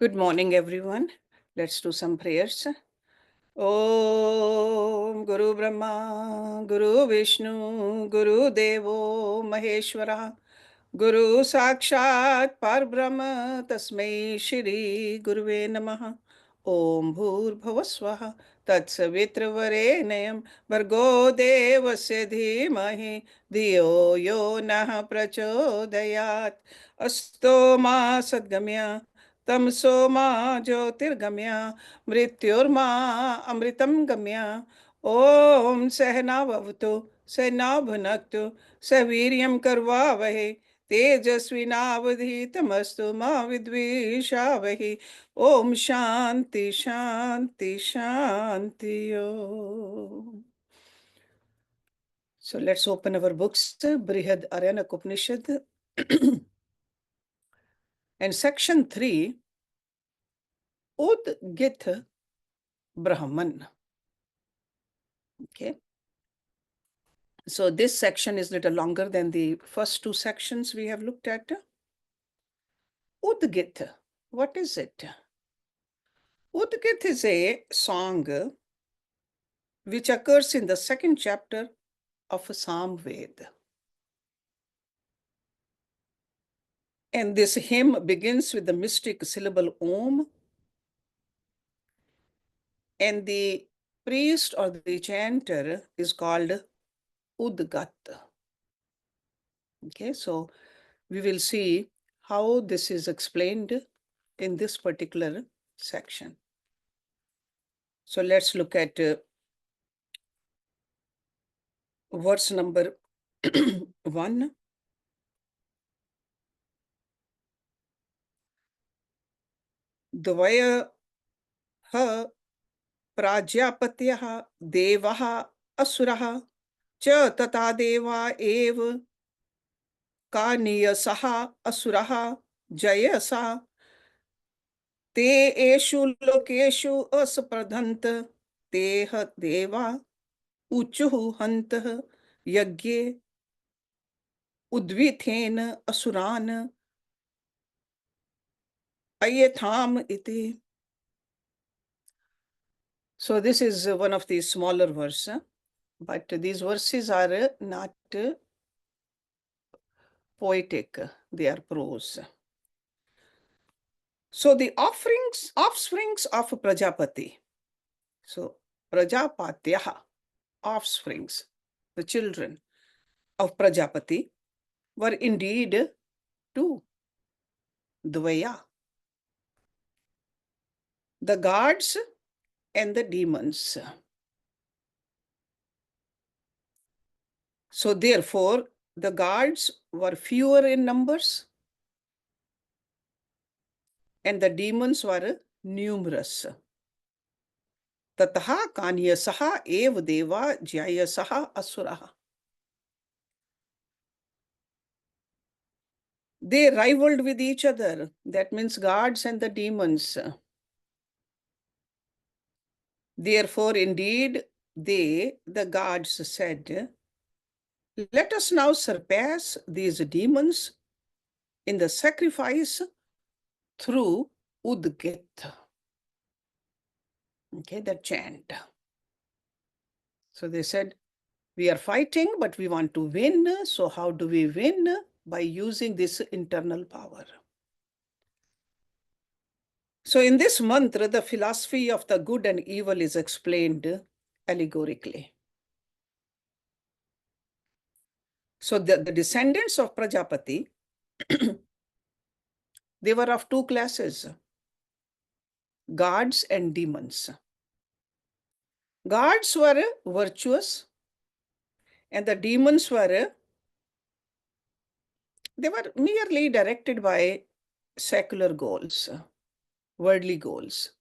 Good morning, everyone. Let's do some prayers. Om Guru Brahma, Guru Vishnu, Guru Devo Maheshwara, Guru Sakshat Parbrahma, Tasmai Shri Guruve Namaha. Om Bhur Bhavaswaha, Tatsavitravare Bhargo Devasya Dhimahi, Dhiyo Yo Nah Prachodayat, Asto Ma Sadgamya, Tamso Ma Jyotirgamya, मृत्युर्मा अमृतं गम्य ओम सहना भवतु सहना भुनक्तु सवीर्यं कर्वावहे तेजस्विनावधीतमस्तु मा विद्विषावहे ओम शांति शांति Shanti Om. So let's open our books, Brihadaranyaka Upanishad and section 3, Udgit Brahman. Okay. So this section is a little longer than the first two sections we have looked at. Udgit, what is it? Udgit is a song which occurs in the second chapter of Samved. And this hymn begins with the mystic syllable Om, and the priest or the chanter is called Udgat. Okay, so we will see how this is explained in this particular section. So let's look at verse number 1. Dvaya ha prajapatyah devah asurah cha tata deva ev kaniyasah asurah jayasa te eshu lokeshu asapradhant teha deva uchuhu hantah yagye udvithen asuran ayatham iti. So this is one of the smaller verses, but these verses are not poetic, they are prose. So the offsprings of Prajapati. So Prajapatyaha, offsprings, the children of Prajapati were indeed two, Dvaya, the gods and the demons. So therefore, the gods were fewer in numbers and the demons were numerous. Tataha kanyasaha ev deva jayasaha asuraha. They rivaled with each other. That means gods and the demons. Therefore, indeed, they, the gods, said, let us now surpass these demons in the sacrifice through Udgit. Okay, that chant. So they said, we are fighting, but we want to win. So how do we win? By using this internal power. So in this mantra, the philosophy of the good and evil is explained allegorically. So the descendants of Prajapati, they were of two classes, gods and demons. Gods were virtuous and the demons were, they were merely directed by secular goals, worldly goals.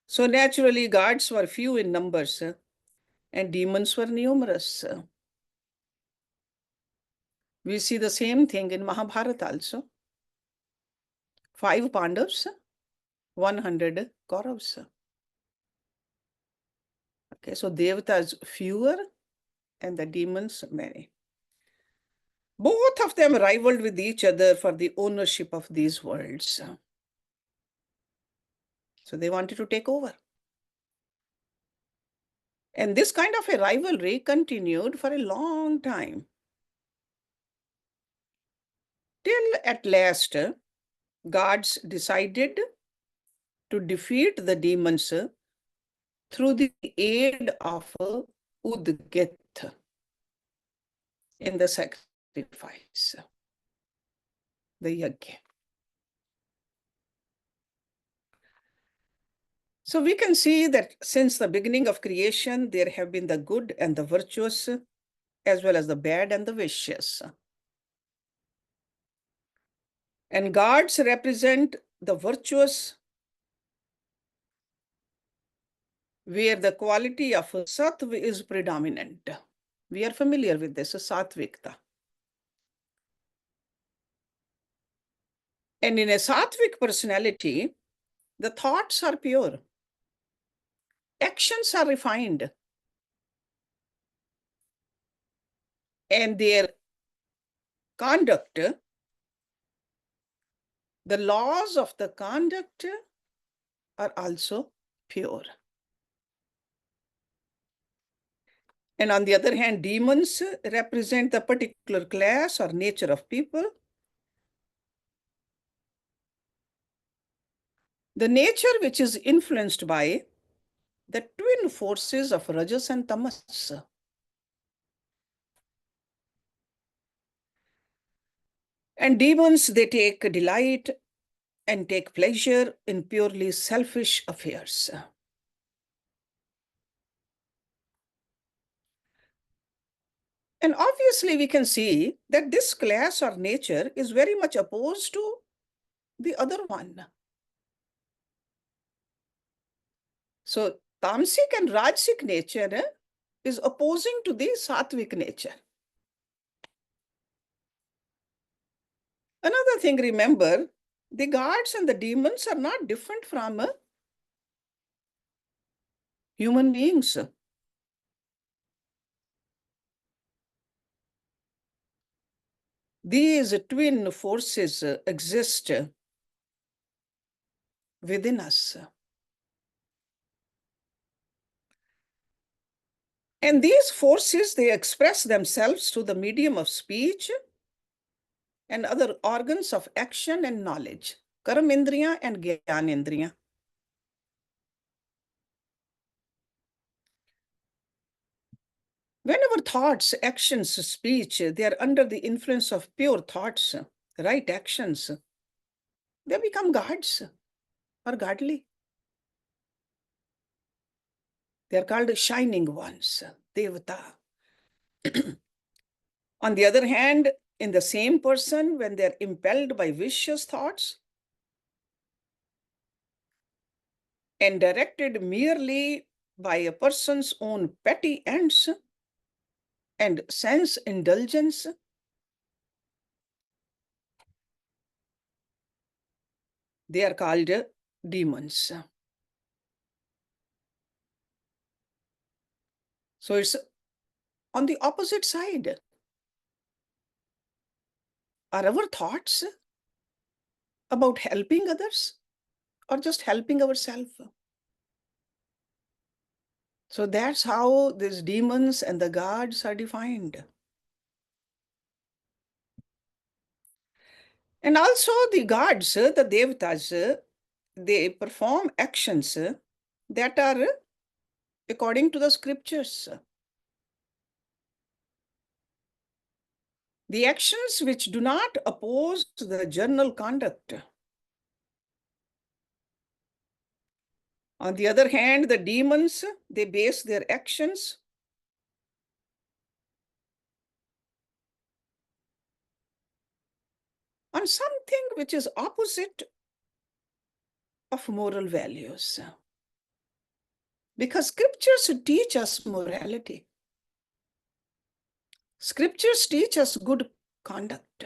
So naturally, gods were few in numbers and demons were numerous. We see the same thing in Mahabharata also. 5 Pandavas, 100 Kauravas. Okay, so Devatas fewer and the demons many. Both of them rivaled with each other for the ownership of these worlds. So they wanted to take over. And this kind of a rivalry continued for a long time. Till at last, gods decided to defeat the demons through the aid of Udgit in the sacrifice, the yajna. So we can see that since the beginning of creation, there have been the good and the virtuous, as well as the bad and the vicious. And gods represent the virtuous, where the quality of sattva is predominant. We are familiar with this, sattvikta. And in a sattvic personality, the thoughts are pure, actions are refined, and their conduct, the laws of the conduct are also pure. And on the other hand, demons represent the particular class or nature of people. The nature which is influenced by the twin forces of Rajas and Tamas. And demons, they take delight and take pleasure in purely selfish affairs. And obviously, we can see that this class or nature is very much opposed to the other one. So, tamasic and rajasic nature is opposing to the sattvic nature. Another thing, remember, the gods and the demons are not different from human beings. These twin forces exist within us. And these forces, they express themselves through the medium of speech and other organs of action and knowledge, karamindriya and gyanendriya. When our thoughts, actions, speech, they are under the influence of pure thoughts, right actions, they become gods or godly. They are called shining ones, devata. On the other hand, in the same person, when they are impelled by vicious thoughts and directed merely by a person's own petty ends and sense indulgence, they are called demons. So it's on the opposite side. Are our thoughts about helping others or just helping ourselves? So that's how these demons and the gods are defined. And also the gods, the devatas, they perform actions that are according to the scriptures. The actions which do not oppose the general conduct. On the other hand, the demons, they base their actions on something which is opposite of moral values. Because scriptures teach us morality. Scriptures teach us good conduct.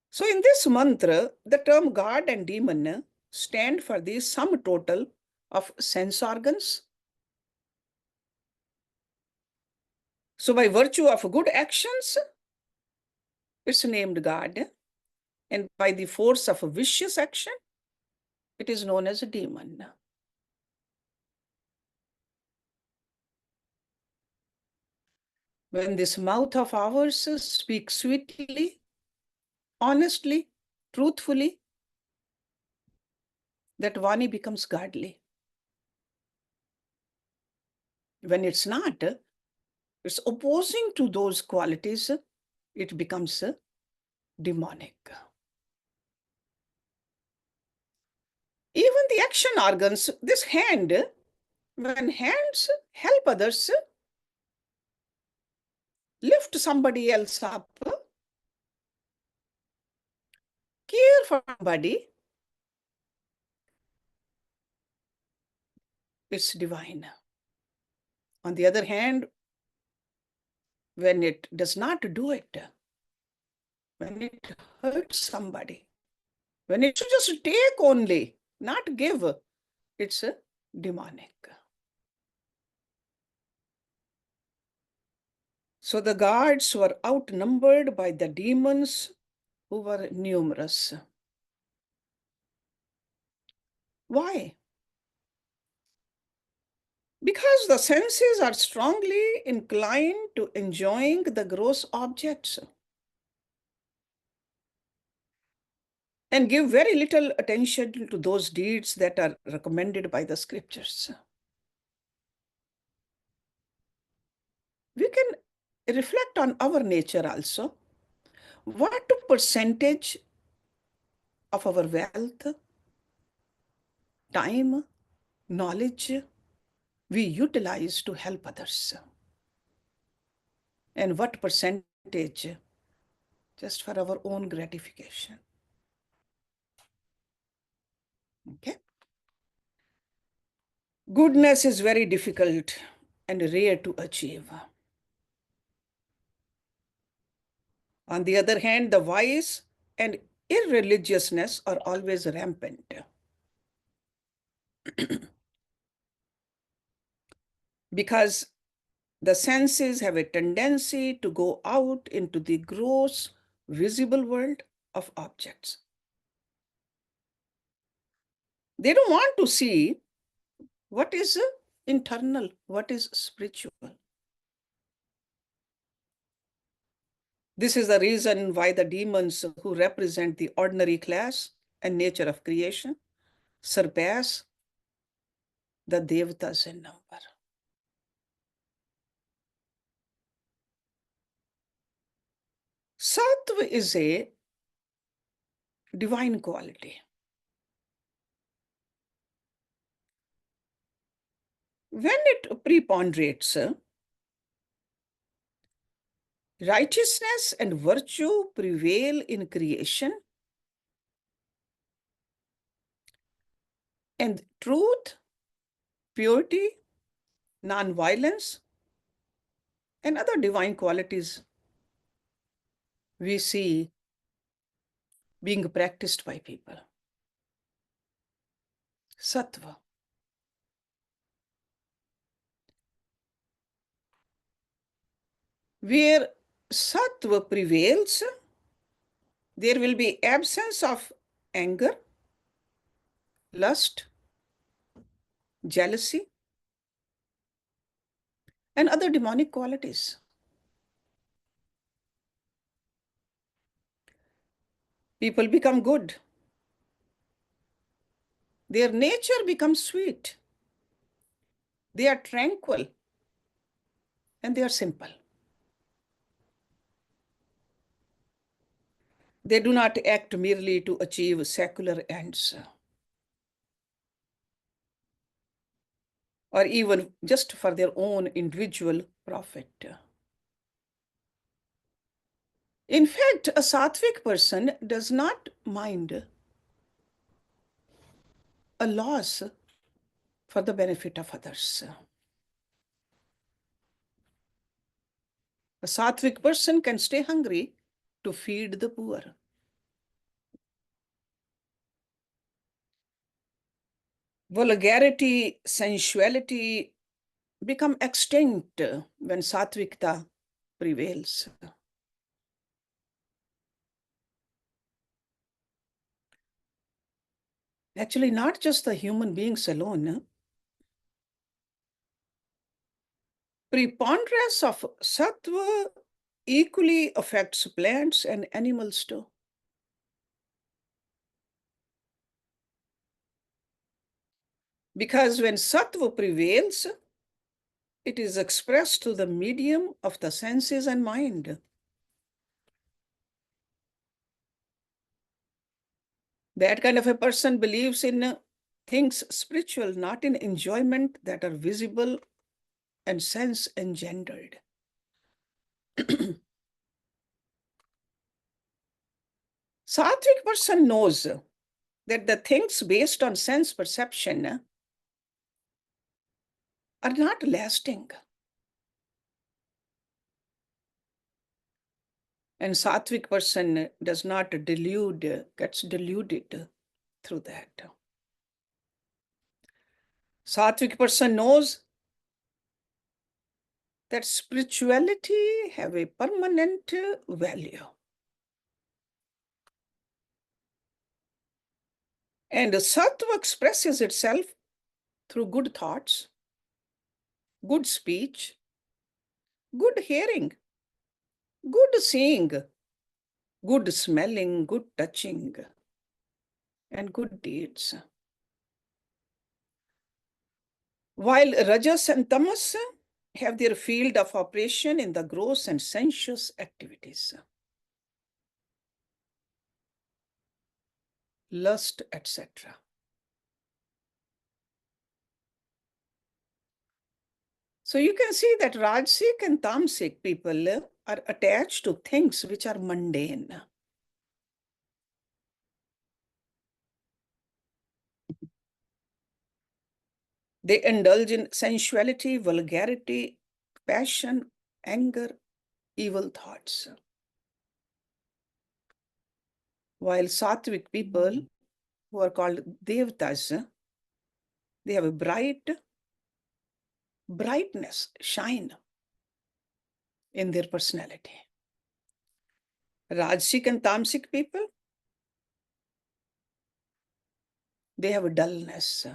So in this mantra, the term God and demon stand for the sum total of sense organs. So by virtue of good actions, it's named God. And by the force of a vicious action, it is known as a demon. When this mouth of ours speaks sweetly, honestly, truthfully, that Vani becomes godly. When it's not, it's opposing to those qualities, it becomes demonic. Even the action organs, this hand, when hands help others, lift somebody else up, care for somebody, it's divine. On the other hand, when it does not do it, when it hurts somebody, when it should just take only, not give, it's demonic. So the gods were outnumbered by the demons who were numerous. Why? Because the senses are strongly inclined to enjoying the gross objects and give very little attention to those deeds that are recommended by the scriptures. We can reflect on our nature also. What percentage of our wealth, time, knowledge we utilize to help others? And what percentage just for our own gratification? Okay. Goodness is very difficult and rare to achieve. On the other hand, the vice and irreligiousness are always rampant. Because the senses have a tendency to go out into the gross, visible world of objects. They don't want to see what is internal, what is spiritual. This is the reason why the demons who represent the ordinary class and nature of creation surpass the devatas in number. Sattva is a divine quality. When it preponderates, righteousness and virtue prevail in creation, and truth, purity, non-violence, and other divine qualities we see being practiced by people. Sattva. Where sattva prevails, there will be absence of anger, lust, jealousy, and other demonic qualities. People become good. Their nature becomes sweet. They are tranquil and they are simple. They do not act merely to achieve secular ends or even just for their own individual profit. In fact, a sattvic person does not mind a loss for the benefit of others. A sattvic person can stay hungry to feed the poor. Vulgarity, sensuality become extinct when sattvikta prevails. Actually, not just the human beings alone. Preponderance of sattva equally affects plants and animals too. Because when sattva prevails, it is expressed through the medium of the senses and mind. That kind of a person believes in things spiritual, not in enjoyment that are visible and sense engendered. Sattvic person knows that the things based on sense perception are not lasting. And sattvic person does not gets deluded through that. Sattvic person knows that spirituality have a permanent value. And sattva expresses itself through good thoughts, good speech, good hearing, good seeing, good smelling, good touching, and good deeds. While rajas and tamas have their field of operation in the gross and sensuous activities, lust, etc. So you can see that Rajasic and Tamasic people are attached to things which are mundane. They indulge in sensuality, vulgarity, passion, anger, evil thoughts. While Sattvic people, who are called Devtas, they have a brightness, shine in their personality. Rajasic and Tamasic people, they have a dullness.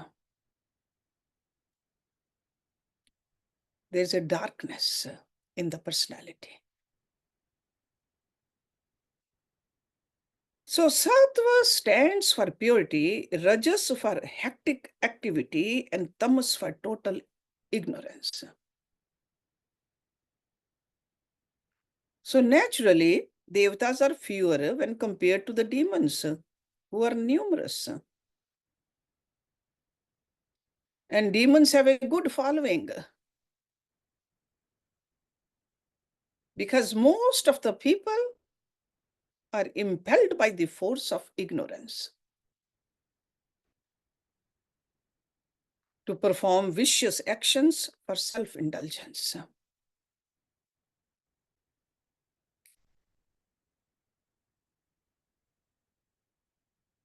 There's a darkness in the personality. So sattva stands for purity, rajas for hectic activity, and tamas for total ignorance. So naturally, devatas are fewer when compared to the demons, who are numerous. And demons have a good following, because most of the people are impelled by the force of ignorance to perform vicious actions for self-indulgence.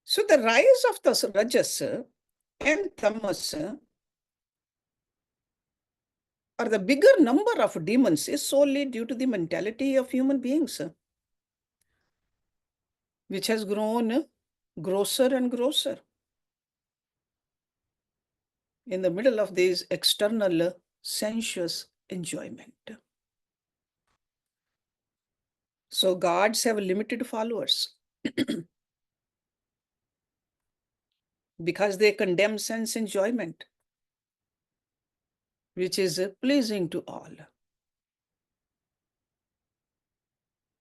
So the rise of the rajas and tamas, or the bigger number of demons, is solely due to the mentality of human beings, which has grown grosser and grosser in the middle of this external sensuous enjoyment. So gods have limited followers because they condemn sense enjoyment, which is pleasing to all.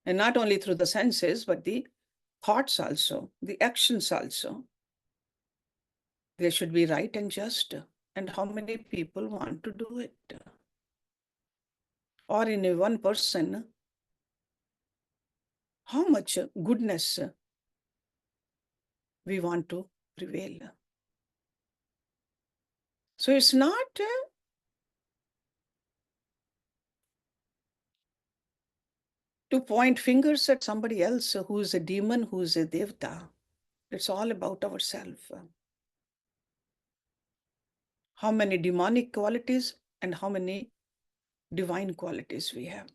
And not only through the senses, but the thoughts also, the actions also. They should be right and just. And how many people want to do it? Or in a one person, how much goodness we want to prevail. So it's not to point fingers at somebody else who is a demon, who is a devta. It's all about ourselves. How many demonic qualities and how many divine qualities we have.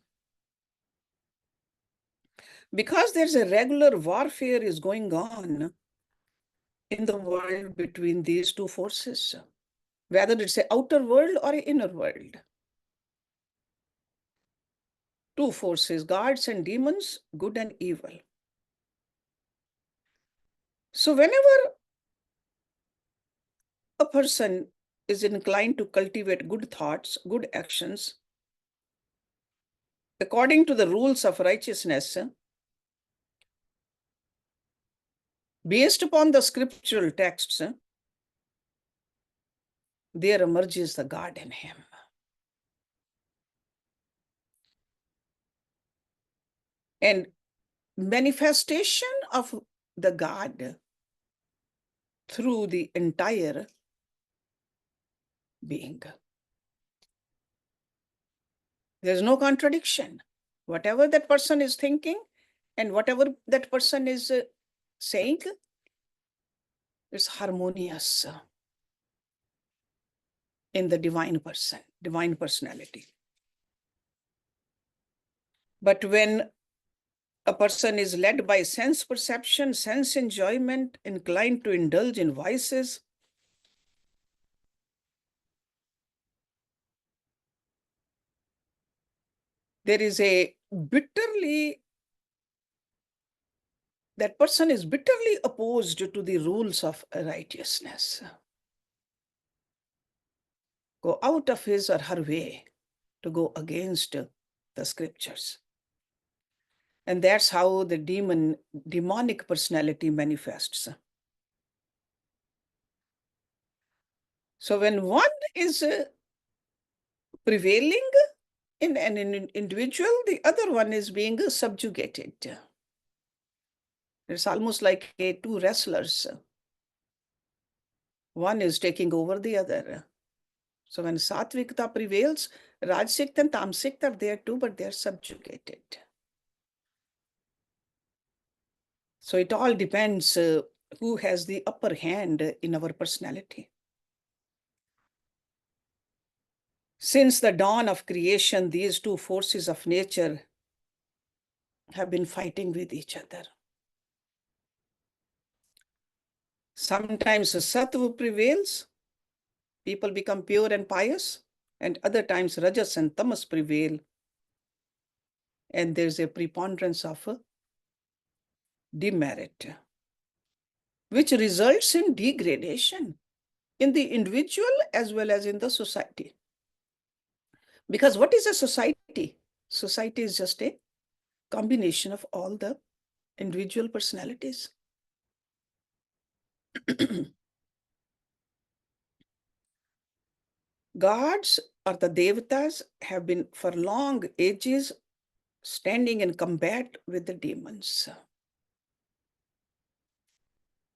Because there's a regular warfare is going on in the world between these two forces, whether it's an outer world or an inner world. Two forces, gods and demons, good and evil. So whenever a person is inclined to cultivate good thoughts, good actions, according to the rules of righteousness, based upon the scriptural texts, there emerges the God in him. And manifestation of the God through the entire being. There's no contradiction. Whatever that person is thinking and whatever that person is saying is harmonious in the divine person, divine personality. But when a person is led by sense perception, sense enjoyment, inclined to indulge in vices, there is a that person is bitterly opposed to the rules of righteousness. Go out of his or her way to go against the scriptures. And that's how the demonic personality manifests. So when one is prevailing in an individual, the other one is being subjugated. It's almost like two wrestlers. One is taking over the other. So when Satvikta prevails, Rajsikta and Tamsikta are there too, but they're subjugated. So it all depends who has the upper hand in our personality. Since the dawn of creation, these two forces of nature have been fighting with each other. Sometimes sattva prevails, people become pure and pious, and other times rajas and tamas prevail, and there's a preponderance of demerit, which results in degradation in the individual as well as in the society. Because what is a society? Society is just a combination of all the individual personalities. Gods or the devatas have been for long ages standing in combat with the demons.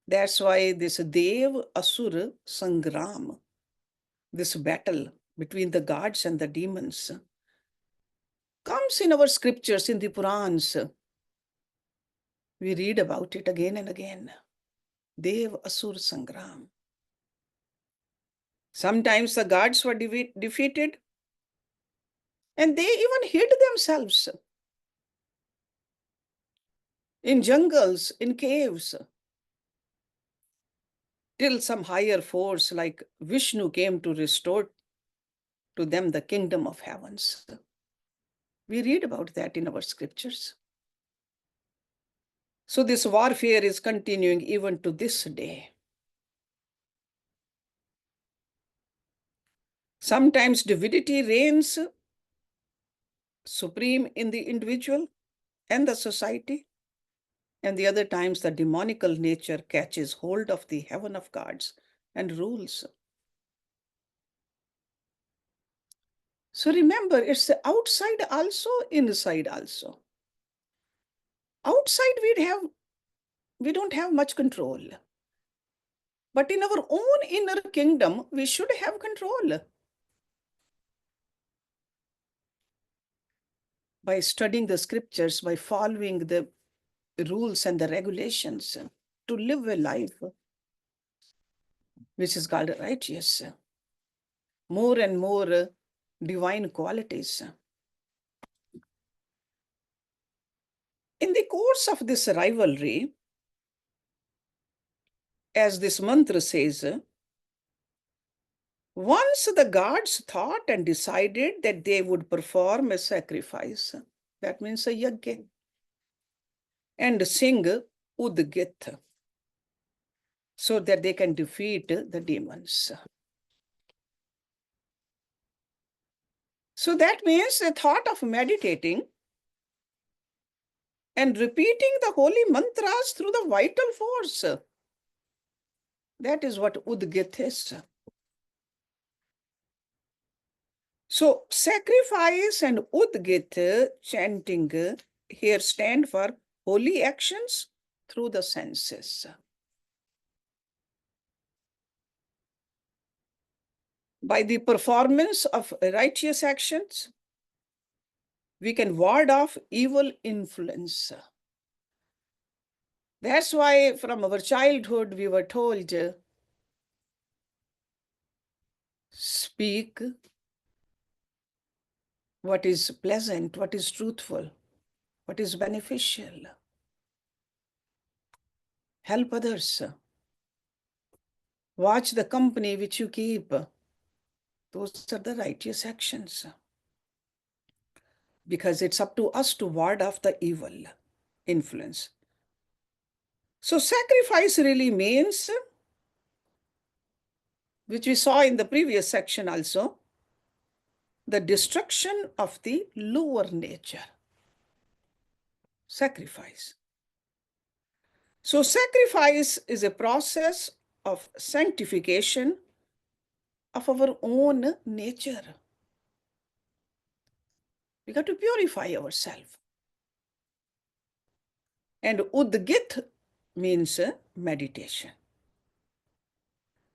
That's why this Dev Asura Sangram, this battle between the gods and the demons, comes in our scriptures, in the Purans. We read about it again and again. Dev Asura Sangram. Sometimes the gods were defeated and they even hid themselves in jungles, in caves, till some higher force like Vishnu came to restore to them the kingdom of heavens. We read about that in our scriptures. So this warfare is continuing even to this day. Sometimes divinity reigns supreme in the individual and the society, and the other times the demonical nature catches hold of the heaven of gods and rules. So remember, it's the outside also, inside also. Outside we don't have much control. But in our own inner kingdom, we should have control. By studying the scriptures, by following the rules and the regulations, to live a life which is called righteous, more and more divine qualities. In the course of this rivalry, as this mantra says, once the gods thought and decided that they would perform a sacrifice, that means a yajna, and sing Udgit, so that they can defeat the demons. So that means the thought of meditating and repeating the holy mantras through the vital force. That is what Udgit is. So sacrifice and Udgit chanting here stand for holy actions through the senses. By the performance of righteous actions, we can ward off evil influence. That's why from our childhood we were told, speak what is pleasant, what is truthful, what is beneficial. Help others. Watch the company which you keep. Those are the righteous actions. Because it's up to us to ward off the evil influence. So sacrifice really means, which we saw in the previous section also, the destruction of the lower nature. Sacrifice. So sacrifice is a process of sanctification of our own nature. We got to purify ourselves. And Udgit means meditation.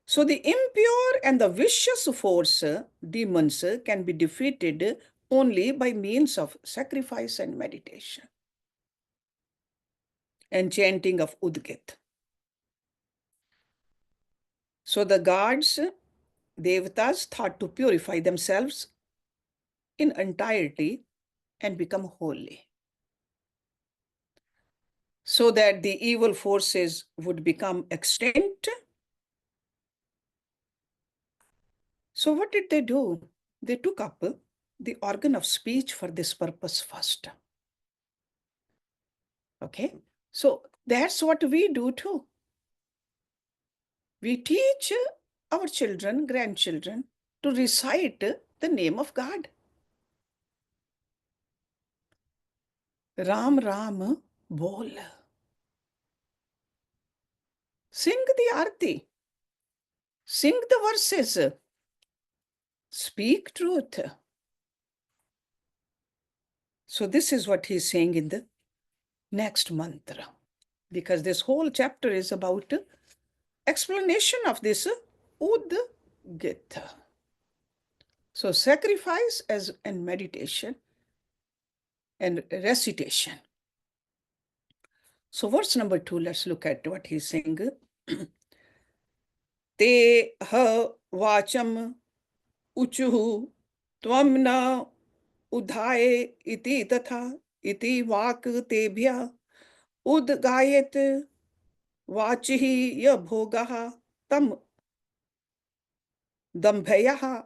So the impure and the vicious force, demons, can be defeated only by means of sacrifice and meditation and chanting of Udgit. So the gods, devatas, thought to purify themselves in entirety and become holy, so that the evil forces would become extinct. So what did they do? They took up the organ of speech for this purpose first. Okay, so that's what we do too. We teach our children, grandchildren, to recite the name of God. Ram Ram bol. Sing the arti. Sing the verses. Speak truth. So this is what he's saying in the next mantra. Because this whole chapter is about explanation of this Udgita. So sacrifice as and meditation and recitation. So verse number 2, let's look at what he's saying. Te ha vacham uchuhu tvam na udhaye iti tatha iti vak tebhya udgayet vachihi ya bhogaha tam dambhayaha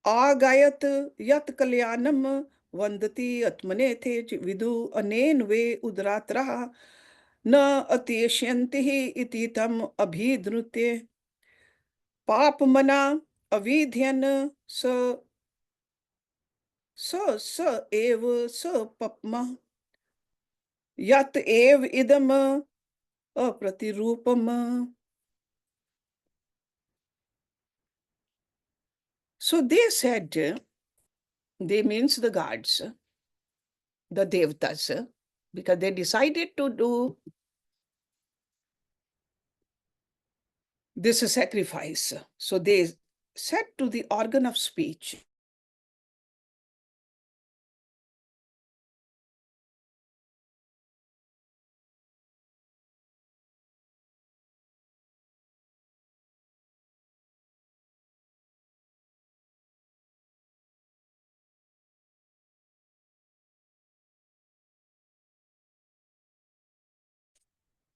agayat yat kalyanam vandati atmane the vidu anen ve udratraha na atyashyanti iti tam abhidrutye पाप मना अविध्यन स स स एव स पप्म यत एव इदम अप्रतिरूपम. So they said, they means the gods, the devatas, because they decided to do this sacrifice. So they said to the organ of speech,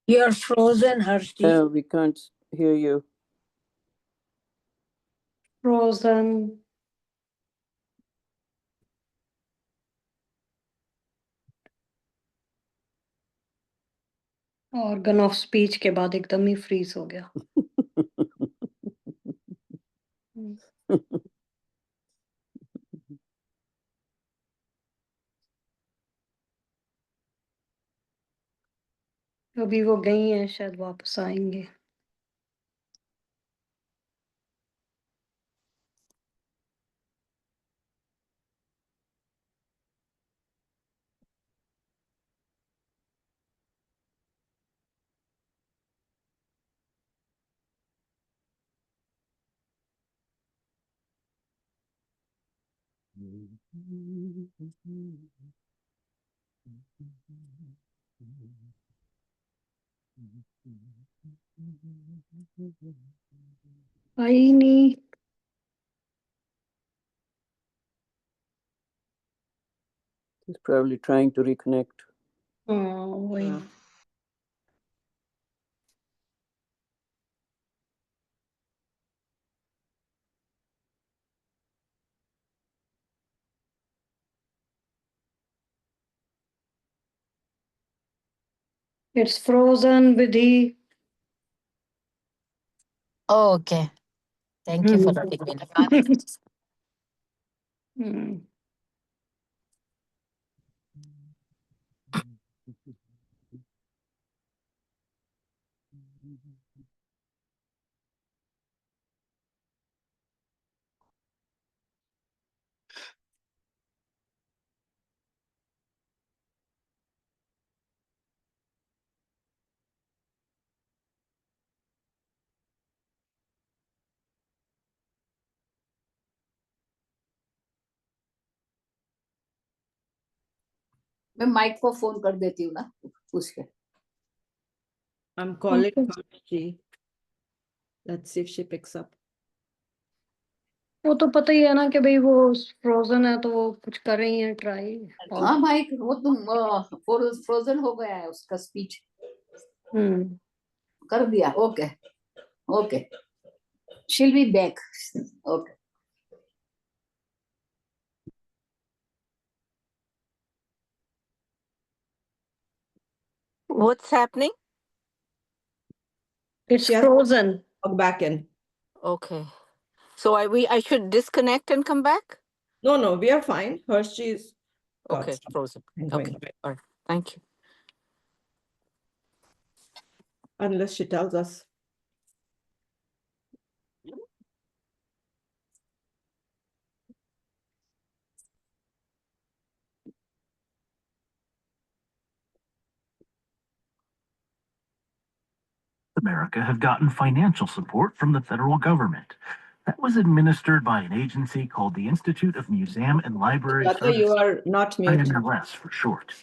You're frozen, Hershey. We can't hear you. Frozen. Organ of speech के बाद एकदम ही freeze हो गया. अभी वो गई हैं, शायद वापस आएंगे. आई नहीं. He's probably trying to reconnect. वही. It's frozen, Vidhi. Oh, okay. Thank you for letting me know. मैं माइक को फोन कर देती हूँ ना, पूछ के. I'm calling Harshi. Let's see if she picks up. वो तो पता ही है ना कि भाई वो फ्रोजन है, तो वो कुछ कर रही है ट्राई. हाँ माइक वो तुम फ्रोजन हो गया है उसका स्पीच. कर दिया. Okay okay. she'll be back. Okay. What's happening? It's She has to frozen. log back in. Okay. So I should disconnect and come back? No, we are fine. Hershey is Okay, frozen. Okay, all right. Thank you. Unless she tells us. America have gotten financial support from the federal government. That was administered by an agency called the Institute of Museum and Library Lata, Services. you are not muted. IMLS for short.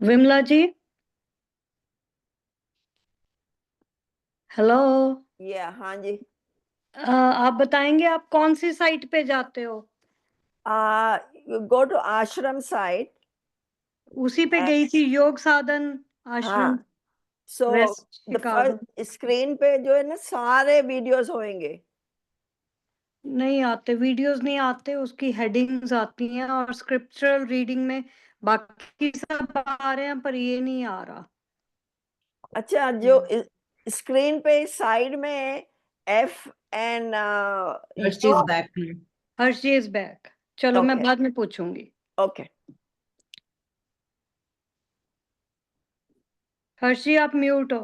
Vimala ji. Hello. हाँ जी. आप बताएंगे आप कौन सी site पे जाते हो? You go to ashram site. उसी पे गई थी, योग साधन आश्रम. So West the Chicago. first screen पे जो है ना सारे वीडियोस होंगे. नहीं आते, वीडियोस नहीं आते, उसकी हेडिंग्स आती हैं और स्क्रिप्चरल रीडिंग में बाकी सब आ रहे हैं, पर ये नहीं आ रहा. अच्छा, जो स्क्रीन पे साइड में F and Hershey is back. Hershey is back. चलो मैं बाद में पूछूंगी. ओके. हर्षी आप म्यूट हो.